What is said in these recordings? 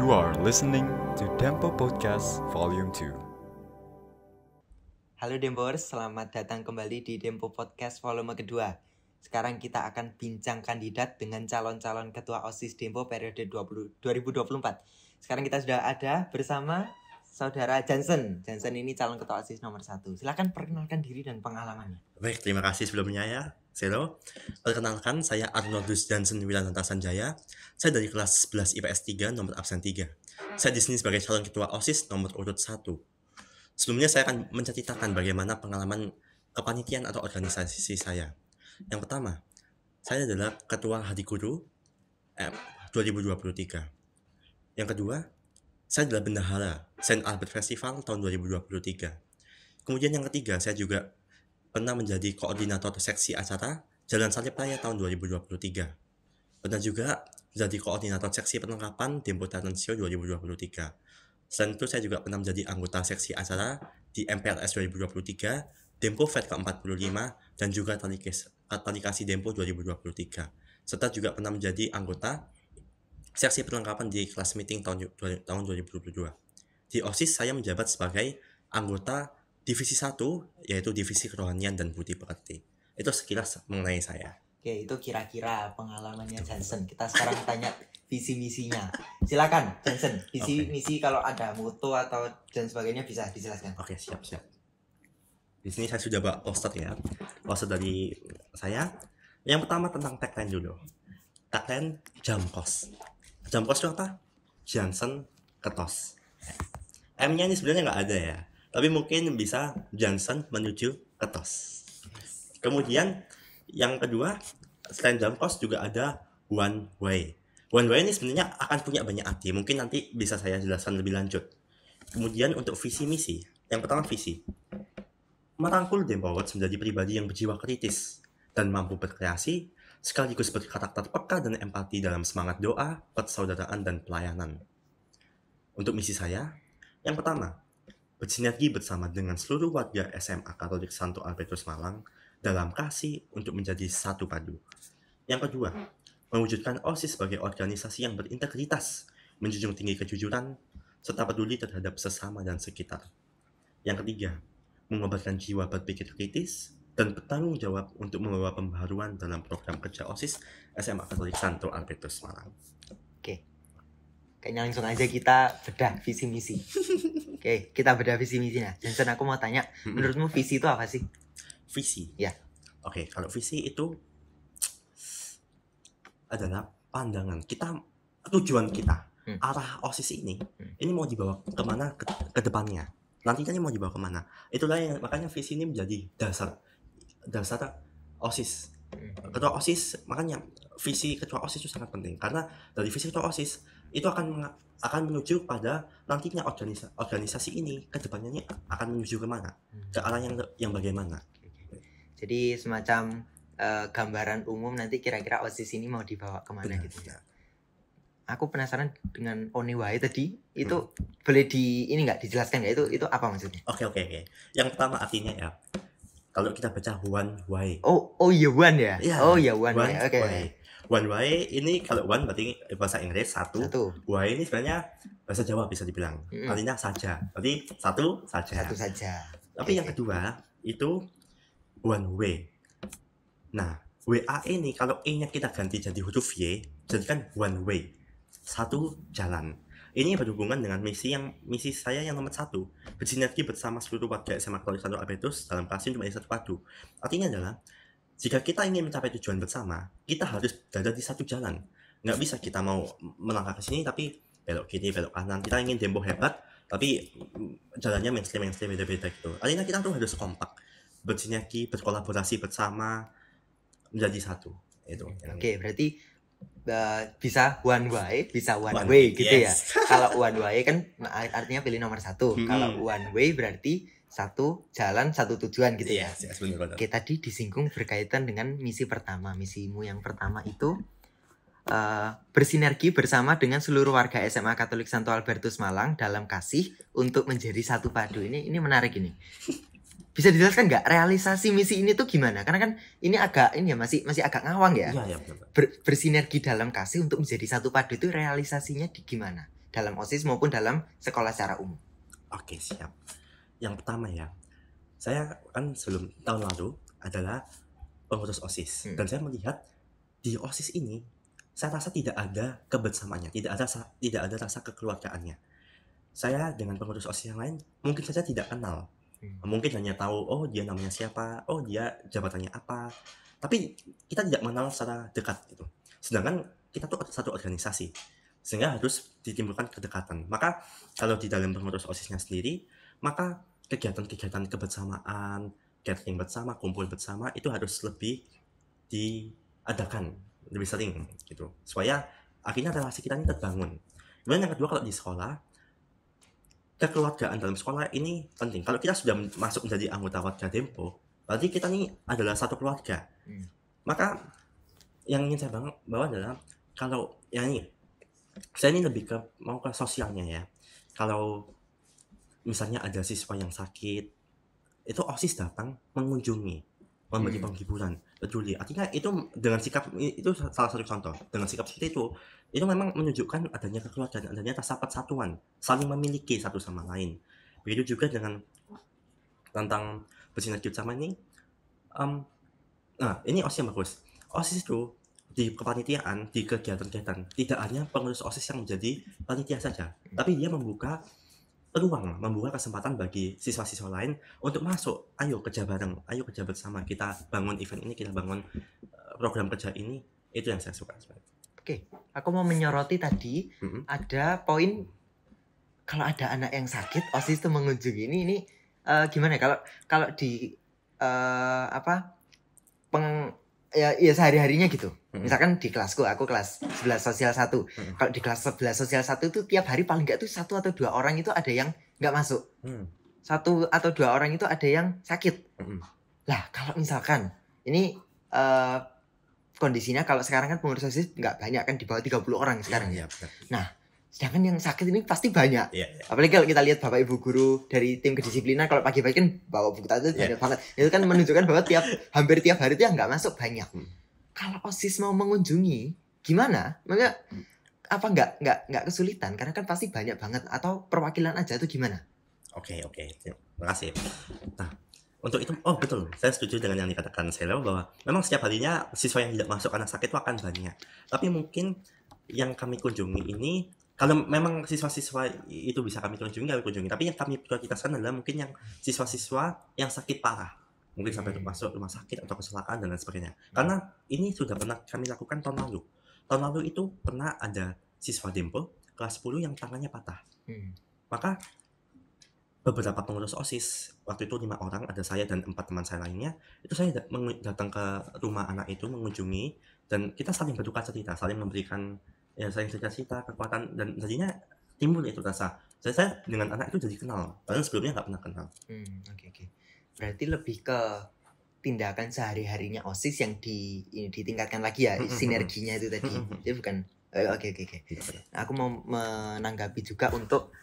You are listening to Tempo Podcast Volume 2. Halo Dempers, selamat datang kembali di Dempo Podcast volume kedua. Sekarang kita akan bincang kandidat dengan calon-calon ketua OSIS Dempo periode 2024. Sekarang kita sudah ada bersama Saudara Jansen. Jansen ini calon ketua OSIS nomor 1. Silakan perkenalkan diri dan pengalamannya. Baik, terima kasih sebelumnya ya, Selo. Perkenalkan, saya Arnoldus Jansen Wilananta Sanjaya. Saya dari kelas 11 IPS 3, nomor absen 3. Saya di sini sebagai calon ketua OSIS nomor urut 1. Sebelumnya saya akan menceritakan bagaimana pengalaman kepanitiaan atau organisasi saya. Yang pertama, saya adalah ketua Hari Guru 2023. Yang kedua, saya adalah bendahara Saint Albert Festival tahun 2023. Kemudian yang ketiga, saya juga pernah menjadi koordinator seksi acara Jalan Salib Raya tahun 2023. Pernah juga menjadi koordinator seksi perlengkapan Dempo Talent Show 2023. Selain itu, saya juga pernah menjadi anggota seksi acara di MPLS 2023, Dempo Fed ke-45, dan juga Tali Kasih Dempo 2023. Serta juga pernah menjadi anggota seksi perlengkapan di kelas meeting tahun 2022. Di OSIS, saya menjabat sebagai anggota Divisi 1, yaitu Divisi Kerohanian dan Budi Pekerti. Itu sekilas mengenai saya. Oke, itu kira-kira pengalamannya Jansen. Kita sekarang tanya visi misinya. Silakan Jansen, visi misi kalau ada moto atau dan sebagainya bisa dijelaskan. Oke, siap. Di sini saya sudah bawa poster ya. Poster dari saya. Yang pertama tentang tagline dulu. Tagline Jamkos. Jamkos itu apa? Jansen Ketos. M-nya ini sebenarnya nggak ada ya. Tapi mungkin bisa Jansen menuju Ketos. Kemudian yang kedua, selain Jamkos juga ada One Way. One Way ini sebenarnya akan punya banyak arti. Mungkin nanti bisa saya jelaskan lebih lanjut. Kemudian untuk visi misi. Yang pertama visi. Merangkul Dempowers menjadi pribadi yang berjiwa kritis dan mampu berkreasi, sekaligus berkarakter peka dan empati dalam semangat doa, persaudaraan, dan pelayanan. Untuk misi saya, yang pertama, bersinergi bersama dengan seluruh warga SMA Katolik Santo Albertus Malang dalam kasih untuk menjadi satu padu. Yang kedua, mewujudkan OSIS sebagai organisasi yang berintegritas, menjunjung tinggi kejujuran, serta peduli terhadap sesama dan sekitar. Yang ketiga, mengobarkan jiwa berpikir kritis dan bertanggung jawab untuk membawa pembaharuan dalam program kerja OSIS SMA Katolik Santo Albertus Malang. Oke. Kayaknya langsung aja kita bedah visi misi. Oke, kita bedah visi misinya. Jansen, aku mau tanya, menurutmu visi itu apa sih? Visi? Ya. Oke, kalau visi itu adalah pandangan kita, tujuan kita, arah OSIS ini mau dibawa kemana ke depannya. Nantinya mau dibawa kemana. Itulah yang makanya visi ini menjadi dasar OSIS. Ketua OSIS, makanya visi ketua OSIS itu sangat penting. Karena dari visi ketua OSIS itu akan menuju pada nantinya organisasi ini ke depannya ini akan menuju kemana, ke arah yang bagaimana. Jadi semacam gambaran umum nanti kira-kira OSIS ini mau dibawa kemana. Benar, gitu ya. Aku penasaran dengan Oniwai tadi itu boleh ini nggak dijelaskan nggak itu apa maksudnya? Oke. Yang pertama artinya ya, kalau kita baca One Way. Oh iya One ya. Ya, oh iya One Way. Oke. One Way ini kalau one berarti bahasa Inggris satu. Way ini sebenarnya bahasa Jawa bisa dibilang. Artinya saja. Berarti satu saja. Satu saja. Tapi yang kedua itu One Way. Nah, WA ini kalau E-nya kita ganti jadi huruf Y, jadikan One Way. Satu jalan. Ini berhubungan dengan misi saya yang nomor 1, bersinergi bersama seluruh warga SMA Katolik Santo Albertus dalam kasih untuk menjadi satu padu. Artinya adalah jika kita ingin mencapai tujuan bersama, kita harus berada di satu jalan. Nggak bisa kita mau melangkah ke sini tapi belok kiri, belok kanan. Kita ingin Dempo hebat, tapi jalannya mainstream beda-beda gitu. Artinya kita tuh harus kompak, bersinergi, berkolaborasi bersama, menjadi satu. Itu. Oke, berarti bisa one way gitu yes. Ya. Kalau one way kan artinya pilih nomor 1. Kalau one way berarti satu jalan satu tujuan gitu ya. Yes, benar. Oke, tadi disinggung berkaitan dengan misi pertama. Misimu yang pertama itu bersinergi bersama dengan seluruh warga SMA Katolik Santo Albertus Malang dalam kasih untuk menjadi satu padu. Ini menarik ini. Bisa dijelaskan nggak realisasi misi ini tuh gimana? Karena kan ini masih agak ngawang ya. Iya, benar. Bersinergi dalam kasih untuk menjadi satu padu itu realisasinya di gimana? dalam OSIS maupun dalam sekolah secara umum? Oke, siap. Yang pertama ya, saya kan sebelum tahun lalu adalah pengurus OSIS. Dan saya melihat di OSIS ini, saya rasa tidak ada kebersamaannya, tidak ada rasa kekeluargaannya. Saya dengan pengurus OSIS yang lain mungkin saja tidak kenal. Mungkin hanya tahu, oh dia namanya siapa, oh dia jabatannya apa. Tapi kita tidak mengenal secara dekat gitu. Sedangkan kita tuh satu organisasi, sehingga harus ditimbulkan kedekatan. Maka kalau di dalam pengurus OSISnya sendiri, maka kegiatan-kegiatan kebersamaan, gathering bersama, kumpul bersama itu harus lebih diadakan, lebih sering gitu. Supaya akhirnya relasi kita ini terbangun. Kemudian yang kedua, kalau di sekolah, kekeluargaan dalam sekolah ini penting. Kalau kita sudah masuk menjadi anggota warga Dempo, berarti kita ini adalah satu keluarga. Maka yang ingin saya bawa adalah, kalau yang ini, saya ini lebih mau ke sosialnya ya. Kalau misalnya ada siswa yang sakit, itu OSIS datang mengunjungi, memberi penghiburan, peduli. Artinya itu dengan sikap, itu salah satu contoh. Dengan sikap seperti itu memang menunjukkan adanya kekeluargaan, adanya rasa persatuan, saling memiliki satu sama lain. Begitu juga dengan tentang bersinergi bersama ini. Nah, ini OSIS yang bagus. OSIS itu di kepanitiaan, di kegiatan-kegiatan, tidak hanya pengurus OSIS yang menjadi panitia saja, tapi dia membuka peluang, membuka kesempatan bagi siswa-siswa lain untuk masuk. Ayo kerja bareng, ayo kerja bersama, kita bangun event ini, kita bangun program kerja ini. Itu yang saya suka sebenarnya. Oke, aku mau menyoroti tadi ada poin kalau ada anak yang sakit, OSIS itu mengunjungi ini gimana kalau di ya sehari-harinya gitu. Misalkan di kelasku, aku kelas 11 sosial 1. Kalau di kelas 11 sosial 1 itu tiap hari paling enggak tuh 1 atau 2 orang itu ada yang enggak masuk. 1 atau 2 orang itu ada yang sakit. Lah, kalau misalkan ini kondisinya kalau sekarang kan pengurus OSIS enggak banyak kan, di bawah 30 orang sekarang. Nah, sedangkan yang sakit ini pasti banyak. Apalagi kalau kita lihat Bapak Ibu guru dari tim kedisiplinan, kalau pagi-pagi kan bawa buku itu banyak banget. Itu kan menunjukkan bahwa hampir tiap hari itu yang nggak masuk banyak. Kalau OSIS mau mengunjungi, gimana? Maksudnya apa nggak kesulitan? Karena kan pasti banyak banget. Atau perwakilan aja itu gimana? Oke. Terima kasih. Nah, untuk itu, betul. Saya setuju dengan yang dikatakan Selo, bahwa memang setiap harinya siswa yang tidak masuk karena sakit itu akan banyak. Tapi mungkin yang kami kunjungi ini, kalau memang siswa-siswa itu bisa kami kunjungi, tapi yang kami prioritaskan adalah mungkin yang siswa-siswa yang sakit parah, mungkin sampai masuk rumah sakit atau kecelakaan dan lain sebagainya. Karena ini sudah pernah kami lakukan tahun lalu. Tahun lalu itu pernah ada siswa Dempo kelas 10 yang tangannya patah. Maka beberapa pengurus OSIS, waktu itu 5 orang, ada saya dan 4 teman saya lainnya, itu saya datang ke rumah anak itu, mengunjungi, dan kita saling berduka cerita, saling memberikan saling cerita kekuatan, dan jadinya timbul itu rasa saya dengan anak itu jadi kenal, padahal sebelumnya nggak pernah kenal. Oke. Berarti lebih ke tindakan sehari-harinya OSIS yang ditingkatkan lagi ya, sinerginya itu tadi. Jadi bukan oke. Nah, aku mau menanggapi juga untuk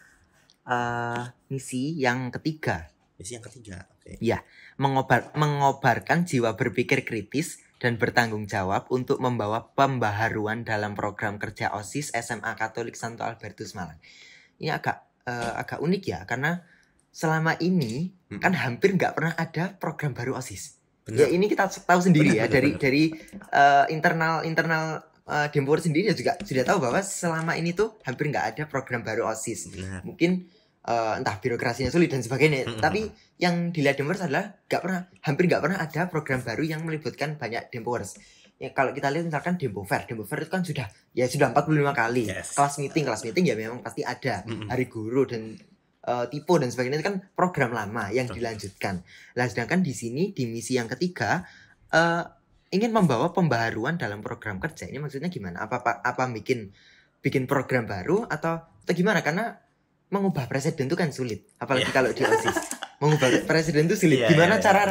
misi yang ketiga. Oke. Ya, mengobarkan jiwa berpikir kritis dan bertanggung jawab untuk membawa pembaharuan dalam program kerja OSIS SMA Katolik Santo Albertus Malang. Ini agak unik ya, karena selama ini kan hampir nggak pernah ada program baru OSIS. Benar. Ya ini kita tahu sendiri dari internal Dempor sendiri juga sudah tahu bahwa selama ini tuh hampir nggak ada program baru OSIS. Benar. Mungkin entah birokrasinya sulit dan sebagainya. Tapi yang dilihat Dempors adalah hampir nggak pernah ada program baru yang melibatkan banyak Dempors. Ya kalau kita lihat misalkan Dempo Fair itu kan sudah 45 kali. Yes. Kelas meeting ya memang pasti ada. Hari guru dan tipe dan sebagainya itu kan program lama yang dilanjutkan. Nah, sedangkan di sini di misi yang ketiga ingin membawa pembaharuan dalam program kerja. Ini maksudnya gimana? Apa bikin program baru atau gimana? Karena mengubah presiden itu kan sulit, apalagi kalau di OSIS. Mengubah presiden itu sulit. Gimana cara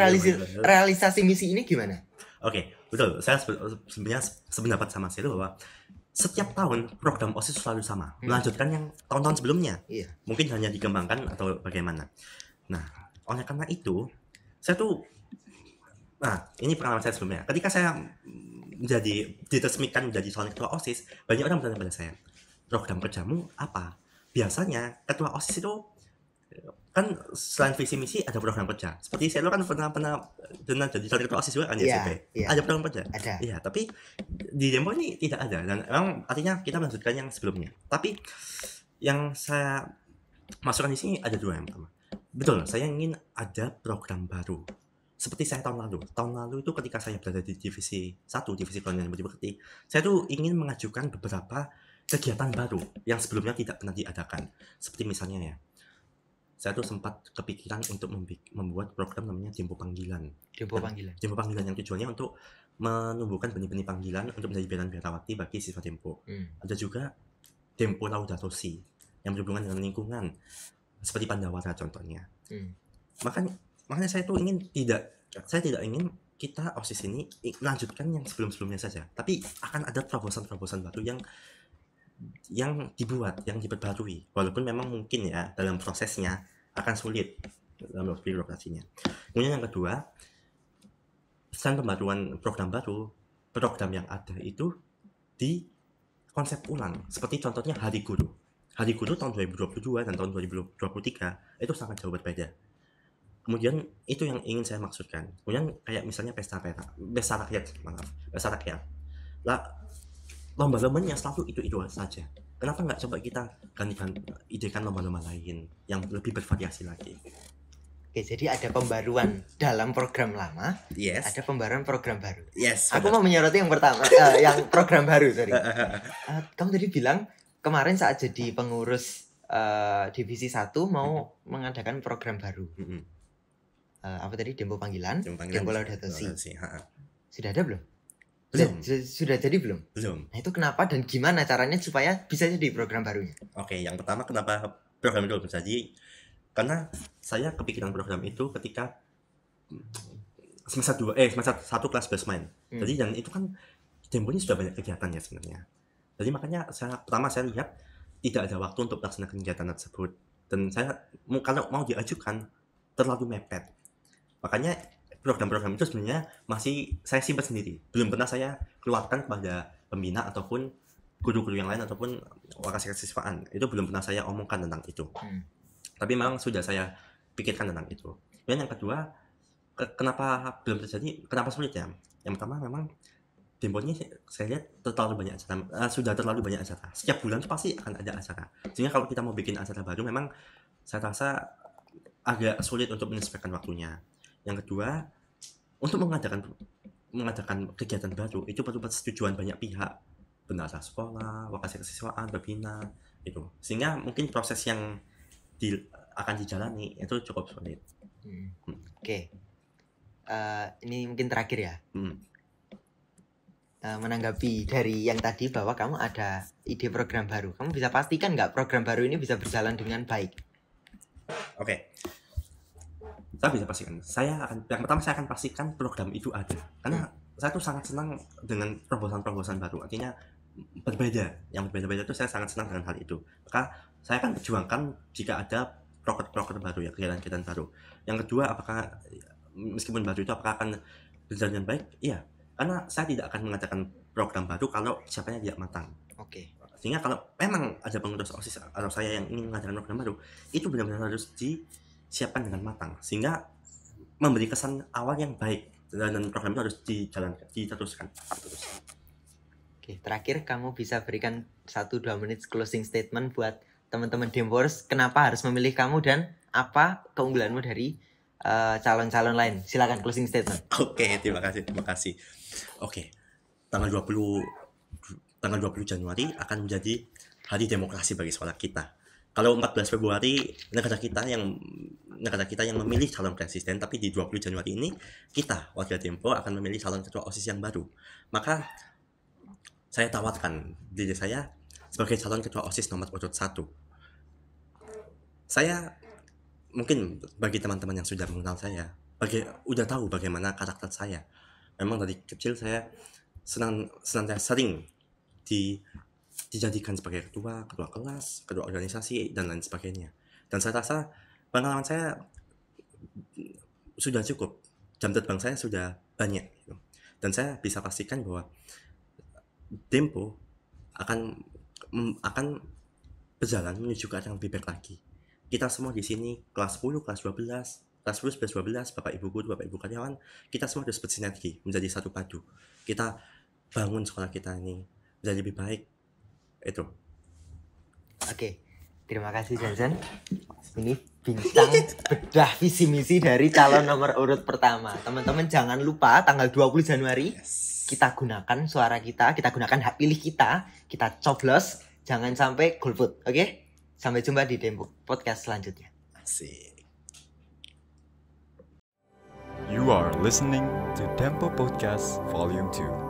realisasi misi ini gimana? Oke, betul. Saya sebenarnya sependapat sama Selo bahwa setiap tahun program OSIS selalu sama, melanjutkan yang tahun-tahun sebelumnya. Mungkin hanya dikembangkan atau bagaimana. Nah, oleh karena itu, ini pengalaman saya sebelumnya. Ketika saya diresmikan menjadi calon ketua OSIS, banyak orang bertanya pada saya, program kerjamu apa? biasanya ketua OSIS itu kan selain visi misi ada program kerja. Seperti saya kan pernah jadi ketua OSIS juga kan di Iya, SMP. iya. Ada program kerja. Ada. Iya, tapi di Dempo ini tidak ada dan memang artinya kita melanjutkan yang sebelumnya. Tapi yang saya masukkan di sini ada dua. Yang pertama, betul, saya ingin ada program baru. Seperti saya tahun lalu itu ketika saya berada di divisi 1, divisi kolonial budi pekerti, saya tuh ingin mengajukan beberapa kegiatan baru yang sebelumnya tidak pernah diadakan. Seperti misalnya ya, saya tuh sempat kepikiran untuk membuat program namanya Dempo Panggilan. Dempo Panggilan. Dempo Panggilan yang tujuannya untuk menumbuhkan benih-benih panggilan untuk menjadi biarawati bagi siswa Dempo. Ada juga Dempo Laudato Si yang berhubungan dengan lingkungan, seperti Pandawara contohnya. Makanya saya tuh saya tidak ingin kita OSIS ini melanjutkan yang sebelum-sebelumnya saja, tapi akan ada terobosan-terobosan baru yang dibuat, yang diperbarui, walaupun memang mungkin ya dalam prosesnya akan sulit dalam birokrasinya. Kemudian yang kedua, selain pembaruan program baru, program yang ada itu di konsep ulang, seperti contohnya Hari Guru. Hari Guru tahun 2022 dan tahun 2023 itu sangat jauh berbeda. Kemudian itu yang ingin saya maksudkan. Kemudian kayak misalnya pesta rakyat. Lah, lomba-lombanya selalu itu saja. Kenapa nggak coba kita idekan lomba-lomba lain yang lebih bervariasi lagi? Oke, jadi ada pembaruan dalam program lama, Yes. ada pembaruan program baru. Yes. Aku mau menyoroti yang pertama, yang program baru, sorry. Kamu tadi bilang kemarin saat jadi pengurus divisi 1 mau mengadakan program baru. Apa tadi? Dempo Panggilan, Dempo Laudato Si. Sudah ada belum? Belum. Sudah jadi belum? Belum. Nah, itu kenapa dan gimana caranya supaya bisa jadi program barunya? Oke, yang pertama kenapa program itu belum jadi? Karena saya kepikiran program itu ketika semester 1 kelas basement. Jadi dan itu kan Dempo ini sudah banyak kegiatan ya sebenarnya. Jadi makanya pertama saya lihat tidak ada waktu untuk melaksanakan kegiatan tersebut. Dan saya kalau mau diajukan terlalu mepet. Makanya program-program itu sebenarnya masih saya simpan sendiri. Belum pernah saya keluarkan kepada pembina ataupun guru-guru yang lain ataupun wakasih kesiswaan. Itu belum pernah saya omongkan tentang itu. Tapi memang sudah saya pikirkan tentang itu. Dan yang kedua, kenapa belum terjadi? Kenapa sulit ya? Yang pertama memang Dempo ini saya lihat terlalu banyak acara, sudah terlalu banyak acara. Setiap bulan itu pasti akan ada acara. Sehingga kalau kita mau bikin acara baru memang saya rasa agak sulit untuk menyesuaikan waktunya. Yang kedua, untuk mengadakan kegiatan baru itu perlu persetujuan banyak pihak, bendahara sekolah, wakasih kesiswaan, pembina itu. Sehingga mungkin proses yang akan dijalani itu cukup sulit. Oke. Ini mungkin terakhir ya. Menanggapi dari yang tadi bahwa kamu ada ide program baru, kamu bisa pastikan nggak program baru ini bisa berjalan dengan baik? Oke. Saya bisa pastikan. Yang pertama saya akan pastikan program itu ada. Karena saya tuh sangat senang dengan terobosan-terobosan baru. Artinya berbeda. Yang berbeda-beda itu saya sangat senang dengan hal itu. Maka saya akan perjuangkan jika ada proker baru ya, kegiatan-kegiatan baru. Yang kedua, apakah meskipun baru itu apakah akan berjalan dengan baik? Iya. Karena saya tidak akan mengadakan program baru kalau siapanya tidak matang. Oke. Sehingga kalau memang ada pengurus OSIS atau saya yang ingin mengadakan program baru, itu benar-benar harus disiapkan dengan matang. Sehingga memberi kesan awal yang baik. Dan program itu harus diteruskan. Oke, terakhir kamu bisa berikan 1-2 menit closing statement buat teman-teman Dempors. Kenapa harus memilih kamu dan apa keunggulanmu dari calon-calon lain? Silakan closing statement. Oke, terima kasih. Oke, tanggal 20 Januari akan menjadi hari demokrasi bagi sekolah kita. Kalau 14 Februari negara kita yang memilih calon presiden, tapi di 20 Januari ini kita warga Dempo akan memilih calon ketua OSIS yang baru. Maka saya tawarkan diri saya sebagai calon ketua OSIS nomor urut 1. Saya mungkin bagi teman-teman yang sudah mengenal saya, udah tahu bagaimana karakter saya. Memang dari kecil saya sering dijadikan sebagai ketua kelas, ketua organisasi dan lain sebagainya. Dan saya rasa pengalaman saya sudah cukup, jam terbang saya sudah banyak. Dan saya bisa pastikan bahwa Dempo akan berjalan menuju ke arah yang lebih baik lagi. Kita semua di sini kelas 10, kelas 12, kelas 10, 11, 12, Bapak Ibu guru, Bapak Ibu karyawan, kita semua harus bersinergi menjadi satu padu. Kita bangun sekolah kita ini menjadi lebih baik. Itu. Oke, terima kasih Jansen. Ini bincang bedah visi misi dari calon nomor urut pertama. Teman-teman jangan lupa tanggal 20 Januari kita gunakan suara kita gunakan hak pilih kita coblos, jangan sampai golput. Oke? Sampai jumpa di Dempo Podcast selanjutnya. Asik. You are listening to Tempo Podcast Volume 2.